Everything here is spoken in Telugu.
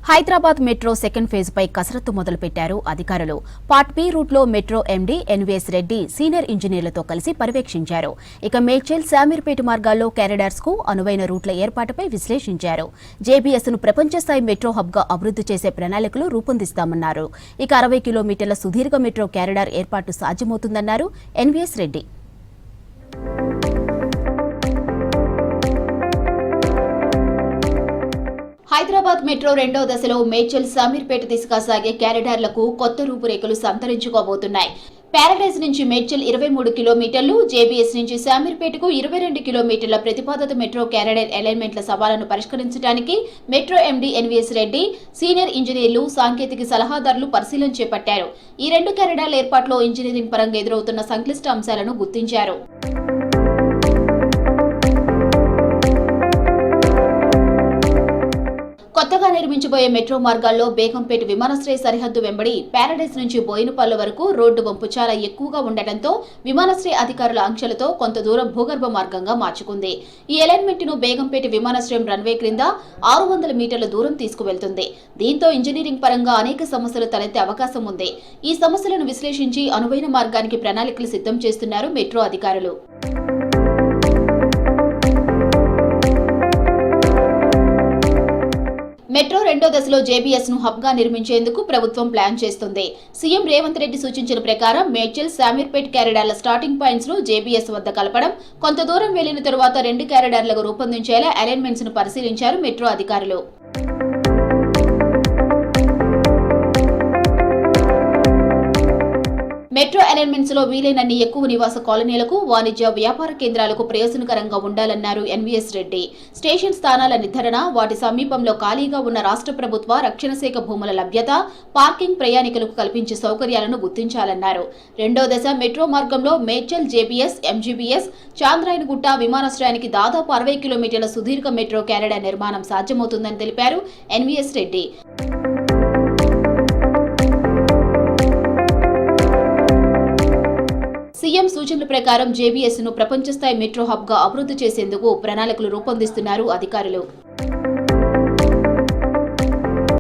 హైదరాబాద్ మెట్రో సెకండ్ ఫేజ్ పై కసరత్తు మొదలుపెట్టారు అధికారులు. పార్ట్ బి రూట్లో metro MD NVS Reddy senior ఇంజనీర్లతో కలిసి పర్యవేక్షించారు. ఇక మేడ్చల్ శామీర్పేట మార్గాల్లో కారిడార్స్ కు అనువైన రూట్ల ఏర్పాటుపై విశ్లేషించారు. జేబీఎస్ ను ప్రపంచ స్థాయి మెట్రో హబ్ గా అభివృద్ధి చేసే ప్రణాళికలు రూపొందిస్తామన్నారు. ఇక 60 కిలోమీటర్ల సుదీర్ఘ మెట్రో కారిడార్ ఏర్పాటు సాధ్యమవుతుందన్నారు ఎన్వీఎస్ రెడ్డి. హైదరాబాద్ మెట్రో రెండో దశలో మేడ్చల్ శామీర్పేట దిశగా సాగే కారిడార్లకు కొత్త రూపురేఖలు సంతరించుకోబోతున్నాయి. ప్యారడైజ్ నుంచి మేడ్చల్ 23 కిలోమీటర్లు, జేబీఎస్ నుంచి శామీర్పేటకు 22 కిలోమీటర్ల ప్రతిపాదిత మెట్రో కారిడార్ అలైన్మెంట్ల సవాళ్లను పరిష్కరించడానికి metro MD NVS Reddy, senior ఇంజనీర్లు, సాంకేతిక సలహాదారులు పరిశీలన చేపట్టారు. ఈ రెండు కారిడార్ల ఏర్పాటులో ఇంజనీరింగ్ పరంగా ఎదురవుతున్న సంక్లిష్ట అంశాలను గుర్తించారు. కొత్తగా నిర్మించబోయే మెట్రో మార్గాల్లో బేగంపేట విమానాశ్రయ సరిహద్దు వెంబడి ప్యారడైజ్ నుంచి బోయినపల్లి వరకు రోడ్డు వంపు చాలా ఎక్కువగా ఉండటంతో విమానాశ్రయ అధికారుల ఆంక్షలతో కొంత దూరం భూగర్భ మార్గంగా మార్చుకుంది. ఈ అలైన్మెంట్ ను బేగంపేట విమానాశ్రయం రన్వే క్రింద 600 మీటర్ల దూరం తీసుకువెళ్తుంది. దీంతో ఇంజనీరింగ్ పరంగా అనేక సమస్యలు తలెత్తే అవకాశం ఉంది. ఈ సమస్యలను విశ్లేషించి అనువైన మార్గానికి ప్రణాళికలు సిద్ధం చేస్తున్నారు మెట్రో అధికారులు. మెట్రో రెండో దశలో జేబీఎస్ ను హబ్ గా నిర్మించేందుకు ప్రభుత్వం ప్లాన్ చేస్తుంది. సీఎం రేవంత్ రెడ్డి సూచించిన ప్రకారం మేడ్చల్ శామీర్పేట్ కారిడార్ల స్టార్టింగ్ పాయింట్స్ ను జేబీఎస్ వద్ద కలపడం, కొంత దూరం వెళ్లిన తరువాత 2 కారిడార్లకు రూపొందించేలా అలైన్మెంట్స్ ను పరిశీలించారు మెట్రో అధికారులు. మెట్రో అలైన్మెంట్స్ లో వీలైనన్ని ఎక్కువ నివాస కాలనీలకు, వాణిజ్య వ్యాపార కేంద్రాలకు ప్రయోజనకరంగా ఉండాలన్నారు ఎన్వీఎస్ రెడ్డి. స్టేషన్ స్థానాల నిర్ధారణ, వాటి సమీపంలో ఖాళీగా ఉన్న రాష్ట్ర ప్రభుత్వ రక్షణ శాఖ భూముల లభ్యత, పార్కింగ్ ప్రయాణికులకు కల్పించే సౌకర్యాలను గుర్తించాలన్నారు. రెండో దశ మెట్రో మార్గంలో మేడ్చల్, జేబీఎస్, ఎంజీబీఎస్, చాంద్రాయణగుట్ట విమానాశ్రయానికి దాదాపు 60 కిలోమీటర్ల సుదీర్ఘ మెట్రో కారిడార్ నిర్మాణం సాధ్యమవుతుందని తెలిపారు ఎన్వీఎస్ రెడ్డి. సీఎం సూచనల ప్రకారం జేబీఎస్ ను ప్రపంచ స్థాయి మెట్రో హబ్ గా అభివృద్ధి చేసేందుకు ప్రణాళికలు రూపొందిస్తున్నారు అధికారులు.